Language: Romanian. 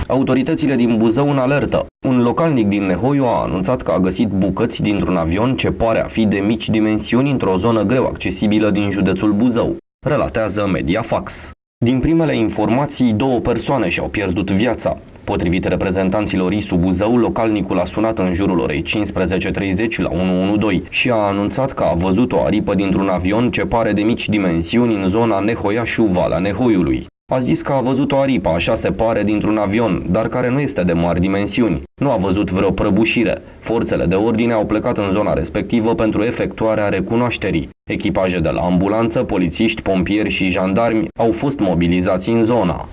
Autoritățile din Buzău în alertă. Un localnic din Nehoiu a anunțat că a găsit bucăți dintr-un avion ce pare a fi de mici dimensiuni într-o zonă greu accesibilă din județul Buzău, relatează Mediafax. Din primele informații, 2 persoane și-au pierdut viața. Potrivit reprezentanților ISU Buzău, localnicul a sunat în jurul orei 15:30 la 112 și a anunțat că a văzut o aripă dintr-un avion ce pare de mici dimensiuni în zona Nehoiașu-Valea Nehoiului. A zis că a văzut o aripă, așa se pare, dintr-un avion, dar care nu este de mari dimensiuni. Nu a văzut vreo prăbușire. Forțele de ordine au plecat în zona respectivă pentru efectuarea recunoașterii. Echipaje de la ambulanță, polițiști, pompieri și jandarmi au fost mobilizați în zona.